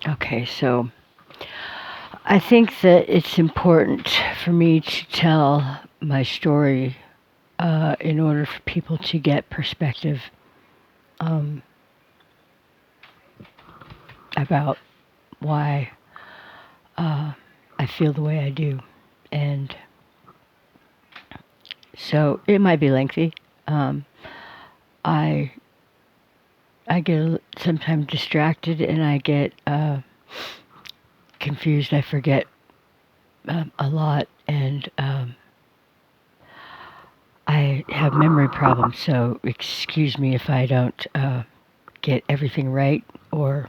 Okay, so I think that it's important for me to tell my story in order for people to get perspective um, about why I feel the way I do. And so it might be lengthy. Um, I I get sometimes distracted and I get confused. I forget a lot, and I have memory problems. So excuse me if I don't get everything right or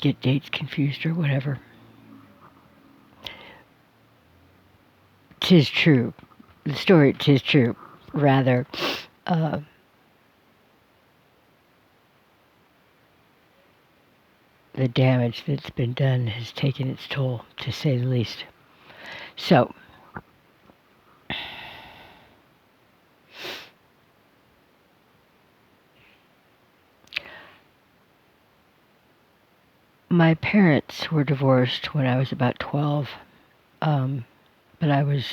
get dates confused or whatever. Tis true. The story, tis true. Rather, uh, the damage that's been done has taken its toll, to say the least. So, my parents were divorced when I was about 12, but I was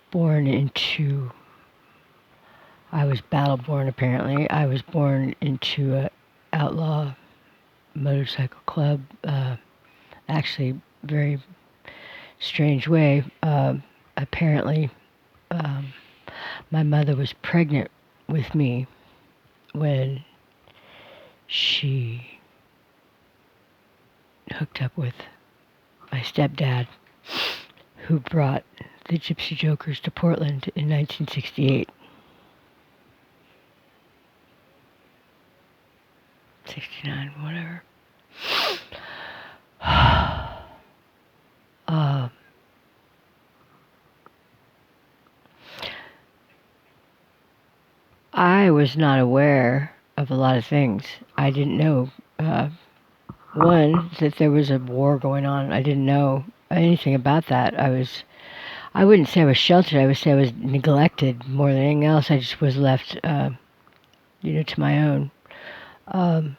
born into, I was battle born apparently. I was born into a outlaw motorcycle club, actually, very strange way. Apparently, um, my mother was pregnant with me when she hooked up with my stepdad, who brought the Gypsy Jokers to Portland in 1968. 69, whatever. uh, I was not aware of a lot of things. I didn't know, one, that there was a war going on. I didn't know anything about that. I wouldn't say I was sheltered. I would say I was neglected more than anything else. I just was left, to my own. Um,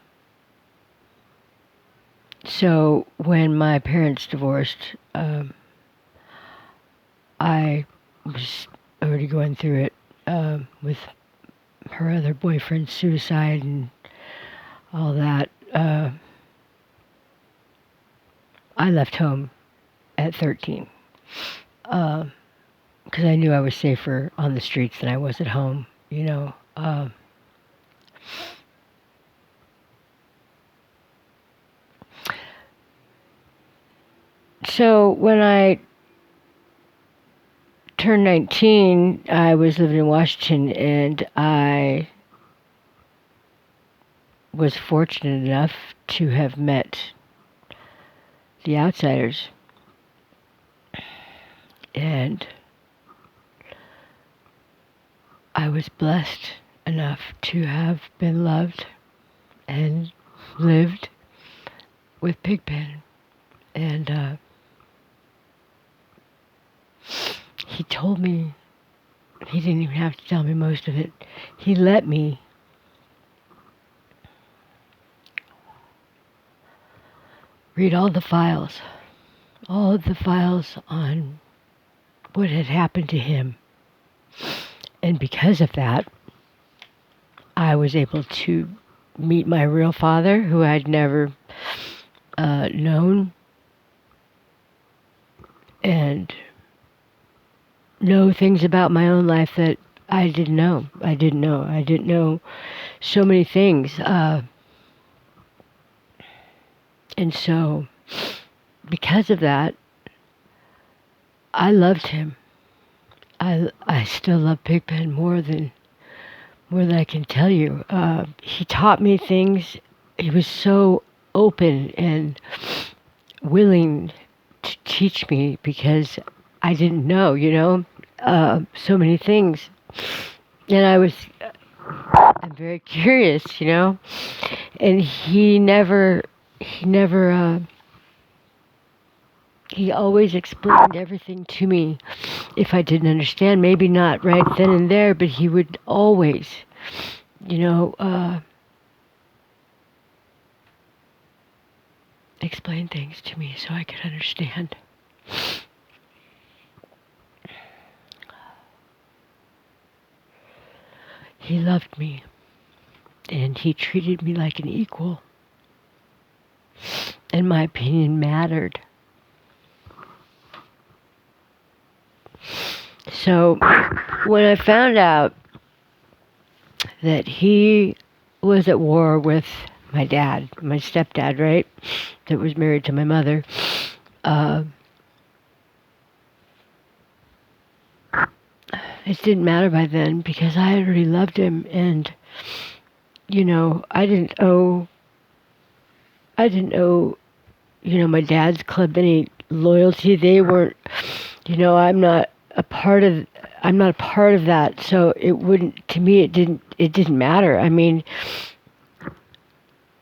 so when my parents divorced, I was already going through it with her other boyfriend's suicide and all that. I left home at 13 because I knew I was safer on the streets than I was at home. So when I turned 19, I was living in Washington, and I was fortunate enough to have met the Outsiders, and I was blessed enough to have been loved and lived with Pigpen. And he told me, he didn't even have to tell me most of it. He let me read all of the files on what had happened to him. And because of that, I was able to meet my real father, who I'd never known, and know things about my own life that I didn't know. I didn't know so many things. And so, because of that, I loved him. I still love Pigpen more than I can tell you. He taught me things. He was so open and willing to teach me because I didn't know, so many things. And I'm very curious, And he always explained everything to me if I didn't understand. Maybe not right then and there, but he would always, you know, uh, explain things to me so I could understand. He loved me, and he treated me like an equal, and my opinion mattered. So when I found out that he was at war with my dad, my stepdad, right, that was married to my mother, it didn't matter by then because I had already loved him, and I didn't owe my dad's club any loyalty. They weren't, I'm not a part of that. So it wouldn't, to me, it didn't matter. I mean,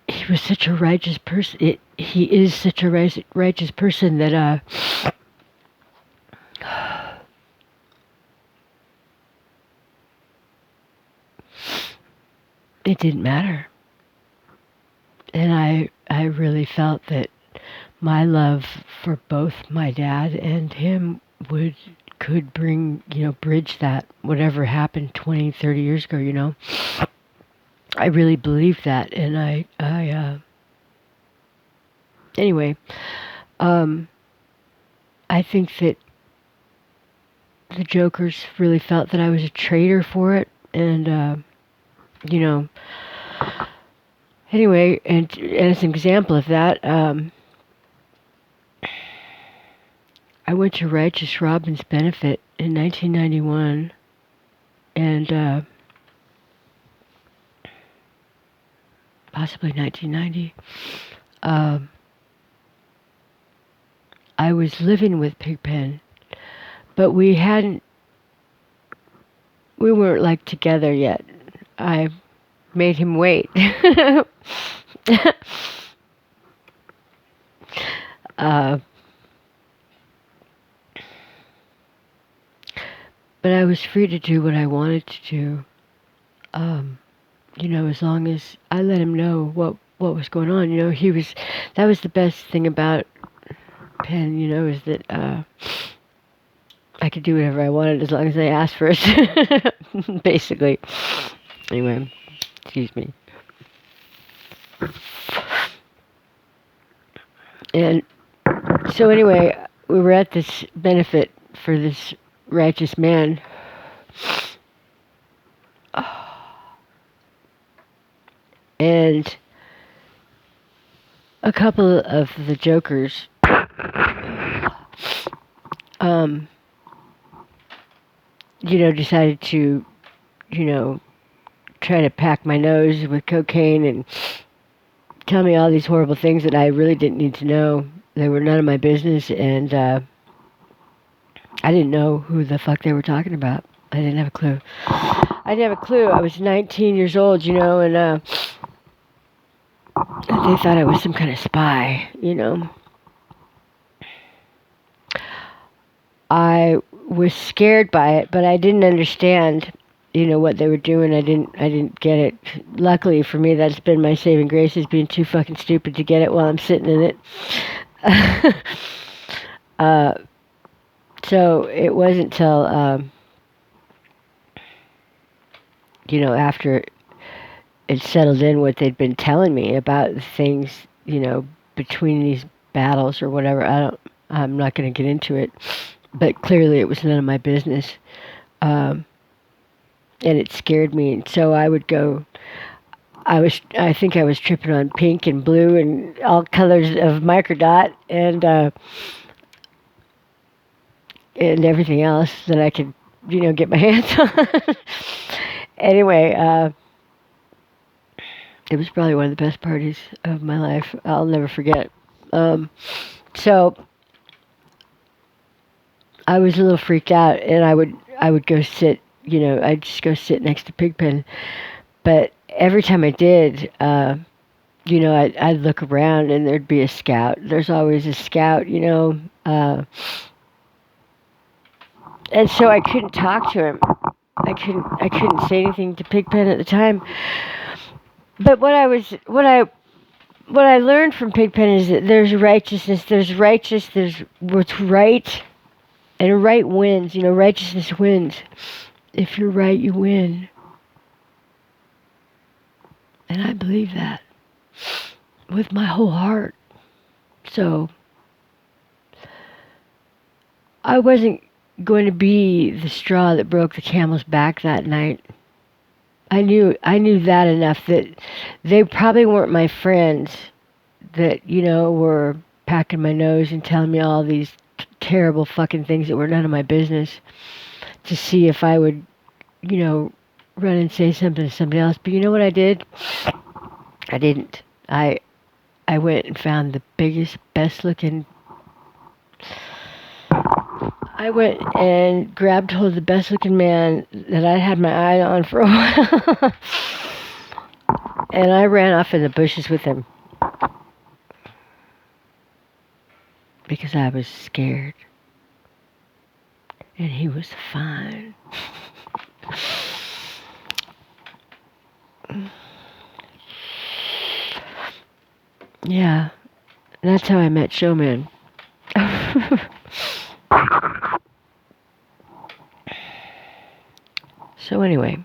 he was such a righteous person. He is such a righteous person that, it didn't matter. And I really felt that my love for both my dad and him could bridge that, whatever happened 20, 30 years ago. I really believed that, and anyway, I think that the Jokers really felt that I was a traitor for it, and anyway, and as an example of that, I went to Righteous Robin's benefit in 1991, and possibly 1990. I was living with Pigpen, but we weren't like together yet. I made him wait. But I was free to do what I wanted to do. As long as I let him know what was going on. That was the best thing about Penn, is that I could do whatever I wanted as long as I asked for it. Basically. Anyway, excuse me. And so anyway, we were at this benefit for this righteous man. And a couple of the Jokers decided to, try to pack my nose with cocaine and tell me all these horrible things that I really didn't need to know. They were none of my business, and I didn't know who the fuck they were talking about. I didn't have a clue. I was 19 years old, and they thought I was some kind of spy, I was scared by it, but I didn't understand, what they were doing. I didn't get it. Luckily for me, that's been my saving grace, is being too fucking stupid to get it while I'm sitting in it. So it wasn't till, after it settled in what they'd been telling me about things, between these battles or whatever. I'm not going to get into it, but clearly it was none of my business. And it scared me. And so I would go, I think I was tripping on pink and blue and all colors of microdot and everything else that I could, get my hands on. Anyway, it was probably one of the best parties of my life. I'll never forget. So I was a little freaked out, and I would go sit, I'd just go sit next to Pigpen. But every time I did, I'd look around and there'd be a scout. There's always a scout, and so I couldn't talk to him. I couldn't say anything to Pigpen at the time. But what I what I learned from Pigpen is that there's righteousness, there's what's right, and right wins. You know, righteousness wins. If you're right, you win. And I believe that with my whole heart. So I wasn't going to be the straw that broke the camel's back that night. I knew that enough that they probably weren't my friends that, were packing my nose and telling me all these terrible fucking things that were none of my business to see if I would, you know, run and say something to somebody else. But you know what I did? I didn't. I went and found the biggest, best looking. I went and grabbed hold of the best looking man that I had my eye on for a while. And I ran off in the bushes with him because I was scared. And he was fine. Yeah, that's how I met Showman. So anyway,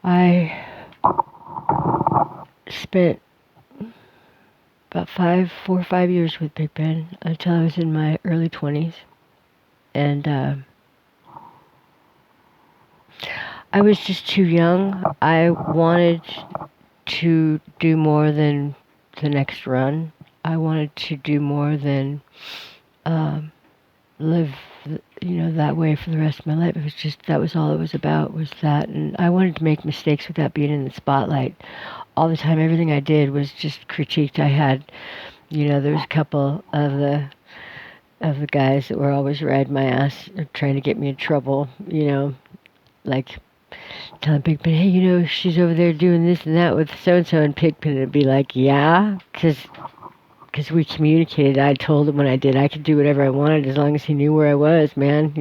I spent about 4 or 5 years with Big Ben until I was in my early 20s. And I was just too young. I wanted to do more than the next run. I wanted to do more than live, that way for the rest of my life. It was just, that was all it was about, was that. And I wanted to make mistakes without being in the spotlight all the time. Everything I did was just critiqued. I had, there was a couple of the guys that were always riding my ass, trying to get me in trouble, like telling Pigpen, hey, she's over there doing this and that with so-and-so, and Pigpen would be like, yeah, because we communicated. I told him when I did, I could do whatever I wanted as long as he knew where I was, man,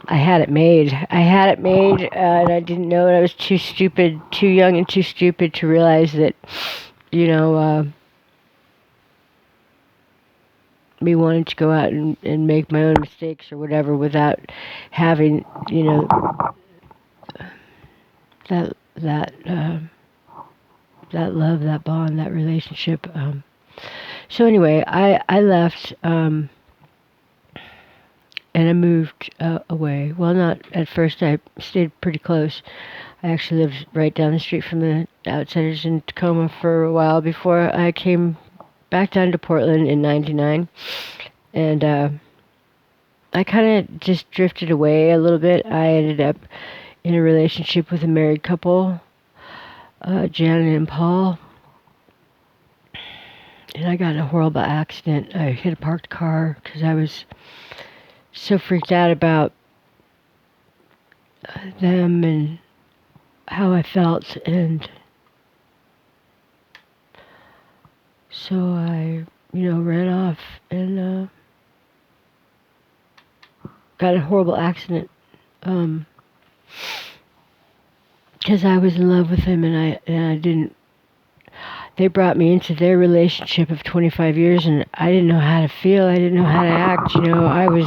I had it made. And I didn't know it. I was too young and too stupid to realize that, me wanting to go out and make my own mistakes or whatever without having, that love, that bond, that relationship. So anyway, I left, and I moved away. Well, not at first. I stayed pretty close. I actually lived right down the street from the Outsiders in Tacoma for a while before I came back down to Portland in '99. And I kind of just drifted away a little bit. I ended up in a relationship with a married couple, Janet and Paul. And I got in a horrible accident. I hit a parked car because I was so freaked out about them and how I felt. And so I, ran off and got in a horrible accident. Because I was in love with him, and I didn't. They brought me into their relationship of 25 years, and I didn't know how to feel. I didn't know how to act. I was.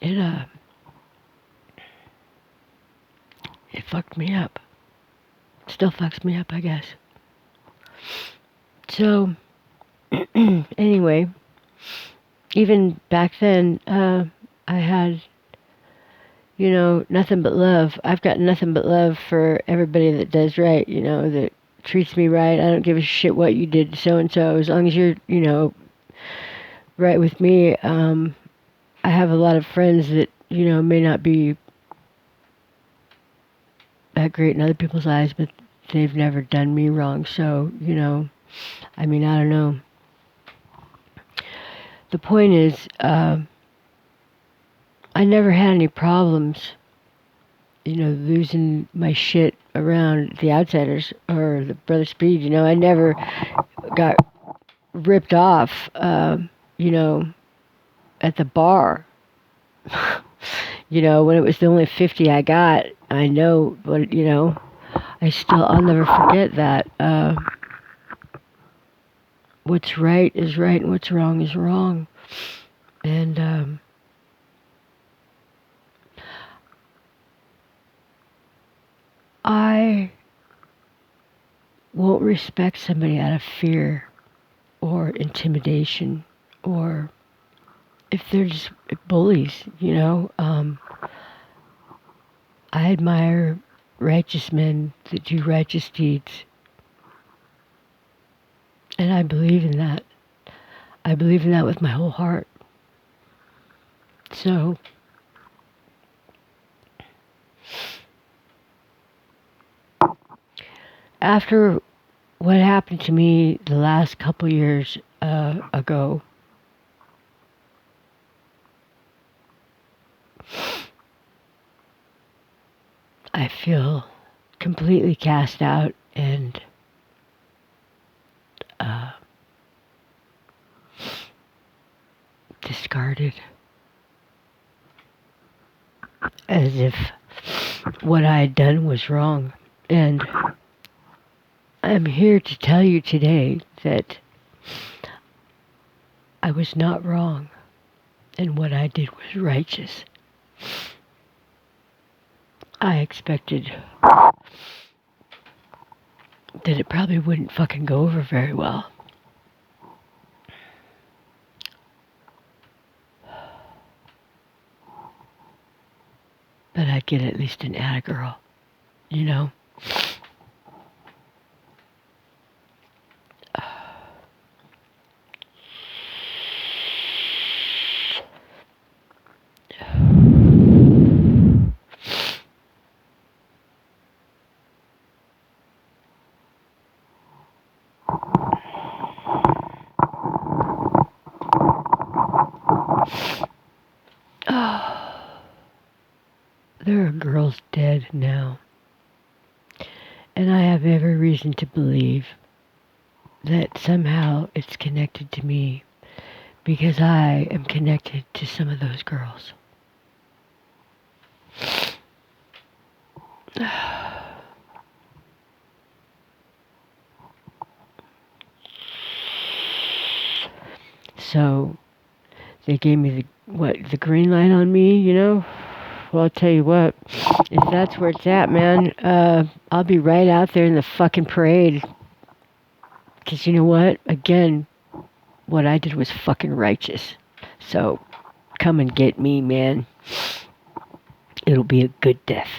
It it fucked me up. Still fucks me up, I guess. So, anyway, even back then, I had, nothing but love. I've got nothing but love for everybody that does right, that treats me right. I don't give a shit what you did to so-and-so. As long as you're, right with me. I have a lot of friends that, may not be that great in other people's eyes, but they've never done me wrong. So, I don't know. The point is, I never had any problems losing my shit around the Outsiders or the Brother Speed. I never got ripped off, you know, at the bar. When it was the only 50 I got, I know, but, I'll never forget that. What's right is right and what's wrong is wrong. And, I won't respect somebody out of fear or intimidation or if they're just bullies, I admire righteous men that do righteous deeds. And I believe in that. I believe in that with my whole heart. So, after what happened to me the last couple years ago, I feel completely cast out and discarded. As if what I had done was wrong. And I'm here to tell you today that I was not wrong, and what I did was righteous. I expected that it probably wouldn't fucking go over very well. But I'd get at least an atta girl, you know? There are girls dead now. And I have every reason to believe that somehow it's connected to me because I am connected to some of those girls. So they gave me the green light on me, Well, I'll tell you what, if that's where it's at, man, I'll be right out there in the fucking parade. Because you know what? Again, what I did was fucking righteous. So, come and get me, man. It'll be a good death.